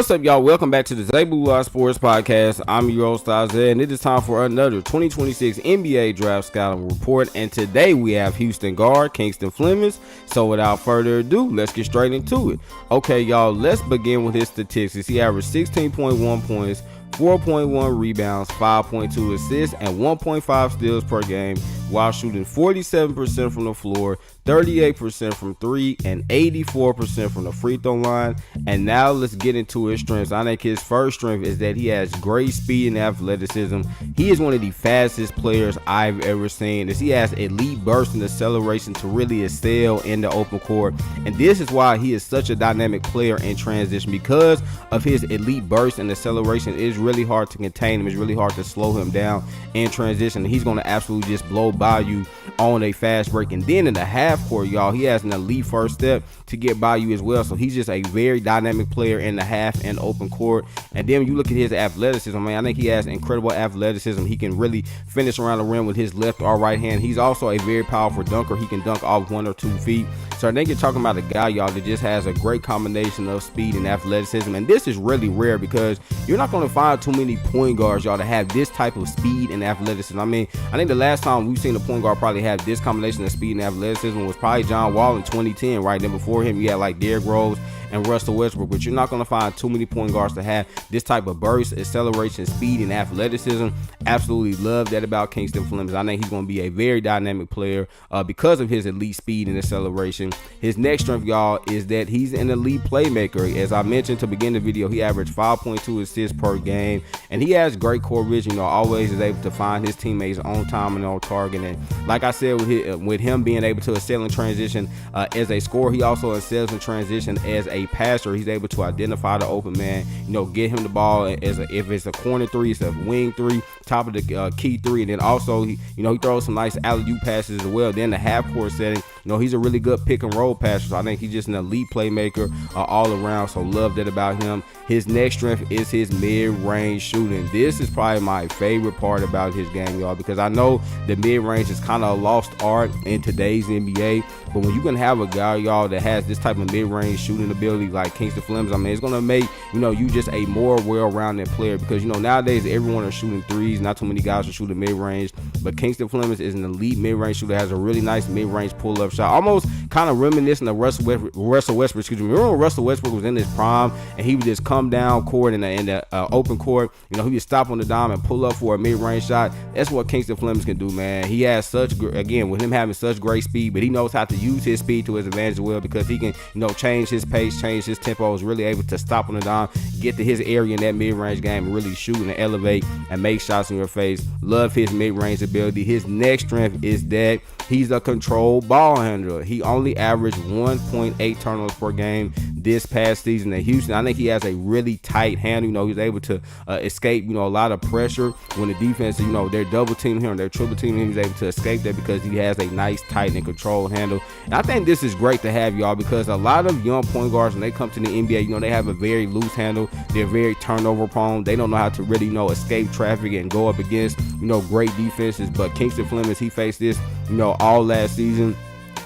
What's up, y'all? Welcome back to the ZayMoolaSportsPodcast. I'm your host, Isaiah, and it is time for another 2026 NBA Draft Scouting Report. And today we have Houston Guard Kingston Flemings. So without further ado, let's get straight into it. Okay, y'all, let's begin with his statistics. He averaged 16.1 points, 4.1 rebounds, 5.2 assists, and 1.5 steals per game, while shooting 47% from the floor, 38% from three, and 84% from the free throw line. And now let's get into his strengths. I think his first strength is that he has great speed and athleticism. He is one of the fastest players I've ever seen, as he has elite burst and acceleration to really excel in the open court. And this is why he is such a dynamic player in transition. Because of his elite burst and acceleration, it is really hard to contain him. It's really hard to slow him down in transition. He's going to absolutely just blow by you on a fast break. And then in the half court, y'all, he has an elite first step to get by you as well. So he's just a very dynamic player in the half and open court. And then when you look at his athleticism, man, I think he has incredible athleticism. He can really finish around the rim with his left or right hand. He's also a very powerful dunker. He can dunk off 1 or 2 feet. So I think you're talking about a guy, y'all, that just has a great combination of speed and athleticism. And this is really rare because you're not going to find too many point guards, y'all, that have this type of speed and athleticism. I mean, I think the last time we've seen a point guard probably have this combination of speed and athleticism was probably John Wall in 2010, right? Then before him, you had like Derrick Rose and Russell Westbrook, but you're not going to find too many point guards to have this type of burst, acceleration, speed, and athleticism. Absolutely love that about Kingston Flemings. I think he's going to be a very dynamic player because of his elite speed and acceleration. His next strength, y'all, is that he's an elite playmaker. As I mentioned to begin the video, he averaged 5.2 assists per game, and he has great core vision. Always is able to find his teammates on time and on target. And like I said, with him being able to excel in transition as a scorer, he also excels in transition as a passer. He's able to identify the open man, get him the ball if it's a corner three, it's a wing three, top of the key three, and then also he throws some nice alley-oop passes as well. Then the half-court setting, he's a really good pick-and-roll passer. So I think he's just an elite playmaker all around. So love that about him. His next strength is his mid-range shooting. This is probably my favorite part about his game, y'all, because I know the mid-range is kind of a lost art in today's NBA. But when you can have a guy, y'all, that has this type of mid-range shooting ability like Kingston Flemings, I mean, it's going to make, you just a more well-rounded player. Because, nowadays everyone is shooting threes. Not too many guys are shooting mid-range. But Kingston Flemings is an elite mid-range shooter, has a really nice mid-range pull-up shot. Almost kind of reminiscent of Russell Westbrook. Excuse me. Remember when Russell Westbrook was in his prime and he would just come down court in the open court? He would stop on the dime and pull up for a mid-range shot. That's what Kingston Flemings can do, man. He has such, again, with him having such great speed, but he knows how to use his speed to his advantage as well, because he can, change his pace, change his tempo, is really able to stop on the dime, get to his area in that mid-range game, and really shoot and elevate and make shots in your face. Love his mid-range ability. His next strength is that he's a controlled ball handler. He only averaged 1.8 turnovers per game this past season at Houston. I think he has a really tight handle. He's able to escape, a lot of pressure when the defense, they're double teaming him, they're triple teaming him. He's able to escape that because he has a nice, tight, and controlled handle. And I think this is great to have, y'all, because a lot of young point guards, when they come to the NBA, they have a very loose handle. They're very turnover prone. They don't know how to really, escape traffic and go up against, great defenses. But Kingston Flemings, he faced this, all last season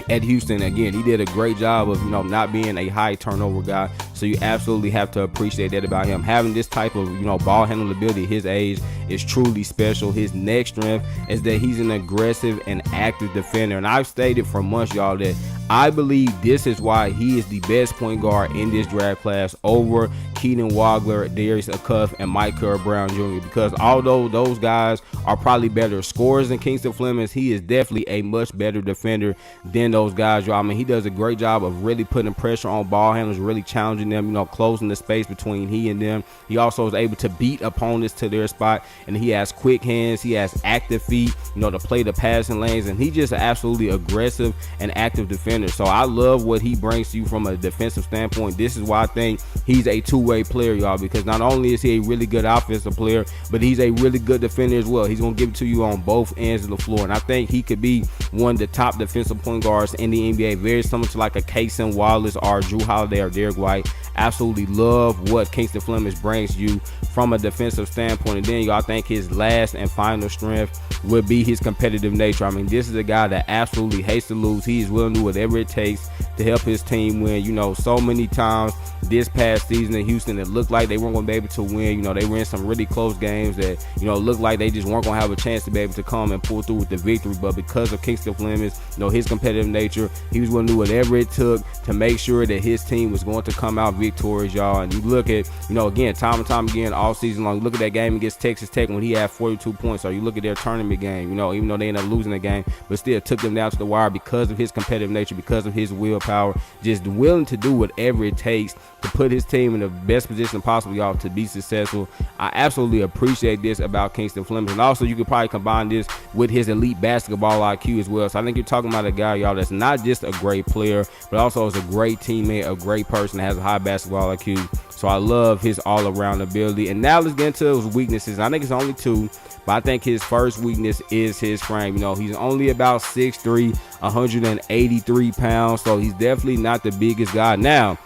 at Houston. Again, he did a great job of, not being a high turnover guy. So you absolutely have to appreciate that about him. Having this type of, ball handling ability at his age is truly special. His next strength is that he's an aggressive and active defender. And I've stated for months, y'all, that I believe this is why he is the best point guard in this draft class over Keaton Wagler, Darius Acuff, and Mike Brown Jr. Because although those guys are probably better scorers than Kingston Flemings, he is definitely a much better defender than those guys, y'all. I mean, he does a great job of really putting pressure on ball handlers, really challenging them, closing the space between he and them. He also is able to beat opponents to their spot, and he has quick hands. He has active feet, to play the passing lanes, and he's just an absolutely aggressive and active defender. So I love what he brings to you from a defensive standpoint. This is why I think he's a two-way player, y'all, because not only is he a really good offensive player, but he's a really good defender as well. He's going to give it to you on both ends of the floor, and I think he could be one of the top defensive point guards in the NBA, very similar to like a Cason Wallace or Drew Holiday or Derek White. Absolutely love what Kingston Flemings brings you from a defensive standpoint. And then, y'all, I think his last and final strength would be his competitive nature. I mean, this is a guy that absolutely hates to lose. He is willing to do whatever it takes to help his team win. You know, so many times this past season in Houston, it looked like they weren't going to be able to win. You know, they were in some really close games that, you know, looked like they just weren't going to have a chance to be able to come and pull through with the victory. But because of Kingston Flemings, you know, his competitive nature, he was willing to do whatever it took to make sure that his team was going to come out victorious, y'all. And you look at, you know, again, time and time again, all season long, look at that game against Texas Tech when he had 42 points. Or you look at their tournament game, you know, even though they ended up losing the game, but still took them down to the wire because of his competitive nature, because of his willpower, just willing to do whatever it takes to put his team in the best position possible, y'all, to be successful. I absolutely appreciate this about Kingston Flemings. And also, you could probably combine this with his elite basketball IQ as well. So I think you're talking about a guy, y'all, that's not just a great player, but also is a great teammate, a great person that has a high basketball IQ. So I love his all-around ability. And now let's get into his weaknesses. I think it's only two, but I think his first weakness is his frame. You know, he's only about 6'3", 183 pounds, so he's definitely not the biggest guy. Now,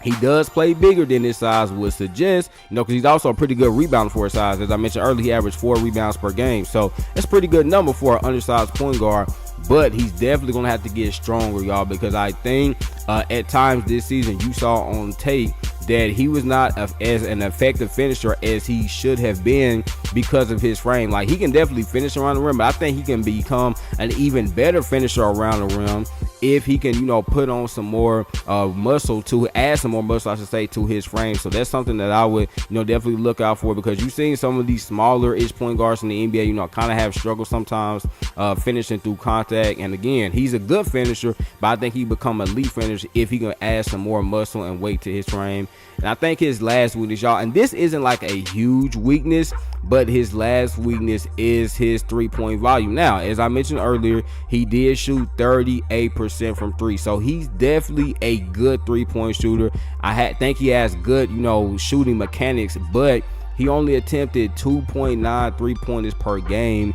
he does play bigger than his size would suggest, you know, because he's also a pretty good rebounder for his size. As I mentioned earlier, he averaged 4 rebounds per game. So that's a pretty good number for an undersized point guard. But he's definitely going to have to get stronger, y'all, because I think at times this season you saw on tape that he was not as an effective finisher as he should have been because of his frame. Like, he can definitely finish around the rim, but I think he can become an even better finisher around the rim if he can, you know, put on some more muscle to add some more muscle, I should say, to his frame. So that's something that I would, you know, definitely look out for, because you've seen some of these smaller-ish point guards in the NBA, you know, kind of have struggled sometimes finishing through contact. And again, he's a good finisher, but I think he become an elite finisher if he can add some more muscle and weight to his frame. And I think his last weakness, y'all, and this isn't like a huge weakness, but his last weakness is his three-point volume. Now, as I mentioned earlier, he did shoot 38% from three, so he's definitely a good three-point shooter. I think he has good, you know, shooting mechanics, but he only attempted 2.9 three-pointers per game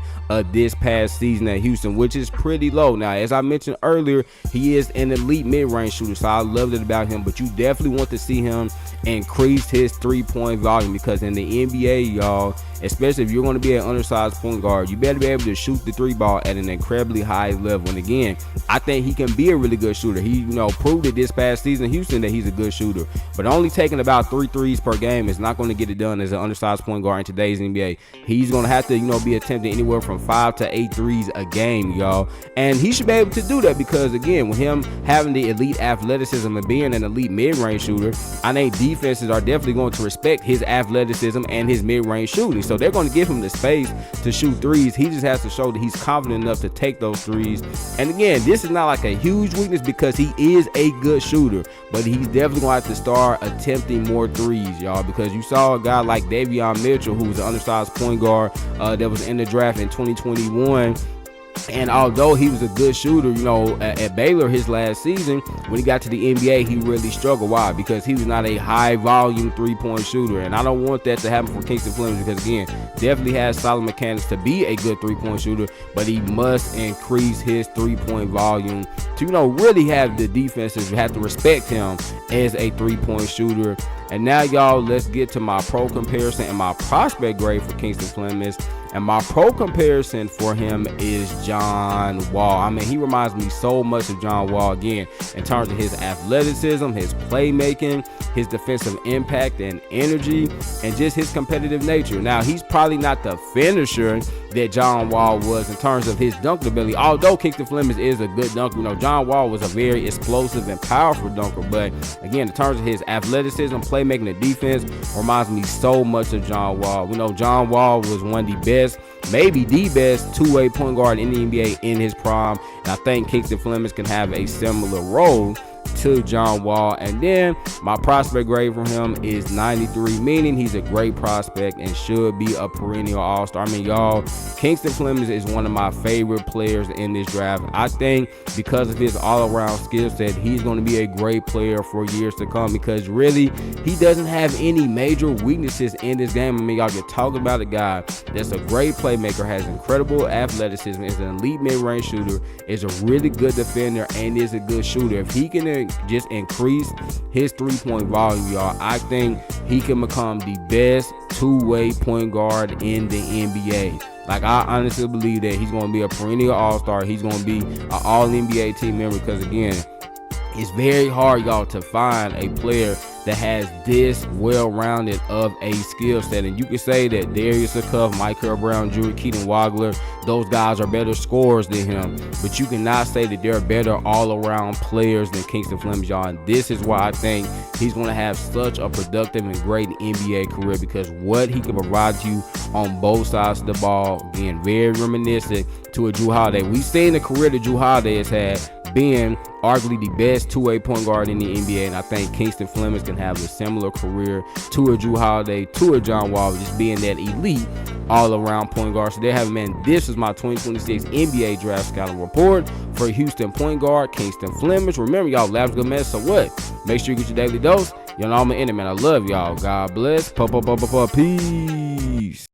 this past season at Houston, which is pretty low. Now, as I mentioned earlier, he is an elite mid-range shooter, so I loved it about him, but you definitely want to see him increase his three-point volume, because in the NBA, y'all, especially if you're going to be an undersized point guard, you better be able to shoot the three ball at an incredibly high level. And again, I think he can be a really good shooter. He, you know, proved it this past season in Houston that he's a good shooter, but only taking about 3 threes per game is not going to get it done as an undersized point guard in today's NBA. He's going to have to, you know, be attempting anywhere from 5 to 8 threes a game, y'all. And he should be able to do that, because again, with him having the elite athleticism and being an elite mid-range shooter, I think defenses are definitely going to respect his athleticism and his mid-range shooting. So they're going to give him the space to shoot threes. He just has to show that he's confident enough to take those threes. And again, this is not like a huge weakness, because he is a good shooter, but he's definitely going to have to start attempting more threes, y'all, because you saw a guy like Davion Mitchell, who was an undersized point guard that was in the draft in 2021. And although he was a good shooter, you know, at Baylor his last season, when he got to the NBA, he really struggled. Why? Because he was not a high-volume three-point shooter. And I don't want that to happen for Kingston Flemings, because, again, definitely has solid mechanics to be a good three-point shooter, but he must increase his three-point volume to, you know, really have the defenses have to respect him as a three-point shooter. And now, y'all, let's get to my pro comparison and my prospect grade for Kingston Flemings. And my pro comparison for him is John Wall. I mean, he reminds me so much of John Wall, again, in terms of his athleticism, his playmaking, his defensive impact and energy, and just his competitive nature. Now, he's probably not the finisher that John Wall was in terms of his dunk ability, although Kingston Flemings is a good dunker. You know, John Wall was a very explosive and powerful dunker, but again, in terms of his athleticism, playmaking, and defense, reminds me so much of John Wall. You know, John Wall was one of the best, maybe the best two-way point guard in the NBA in his prime, and I think Kingston Flemings can have a similar role to John Wall. And then my prospect grade for him is 93, meaning he's a great prospect and should be a perennial all-star. I mean, y'all, Kingston Flemings is one of my favorite players in this draft. I think because of his all-around skill set, he's going to be a great player for years to come, because really, he doesn't have any major weaknesses in this game. I mean, y'all, you're talking about a guy that's a great playmaker, has incredible athleticism, is an elite mid-range shooter, is a really good defender, and is a good shooter. If he can just increase his three-point volume, y'all, I think he can become the best two-way point guard in the NBA. Like, I honestly believe that he's going to be a perennial all-star. He's going to be an all-NBA team member because, again, it's very hard, y'all, to find a player that has this well-rounded of a skill set. And you can say that Darius Lecuff, Michael Brown Jr., Keaton Wagler, those guys are better scorers than him. But you cannot say that they're better all-around players than Kingston Flemings, y'all. And this is why I think he's going to have such a productive and great NBA career, because what he can provide you on both sides of the ball, again, very reminiscent to a Jrue Holiday. We've seen the career that Jrue Holiday has had, being arguably the best two-way point guard in the NBA, and I think Kingston Flemings can have a similar career to a Jrue Holiday, to a John Wall, just being that elite all-around point guard. So there have, man, this is my 2026 NBA Draft Scouting Report for Houston point guard Kingston Flemings. Remember, y'all, labs good, man. So what? Make sure you get your daily dose. Y'all know I'm in it, man. I love y'all. God bless. Peace.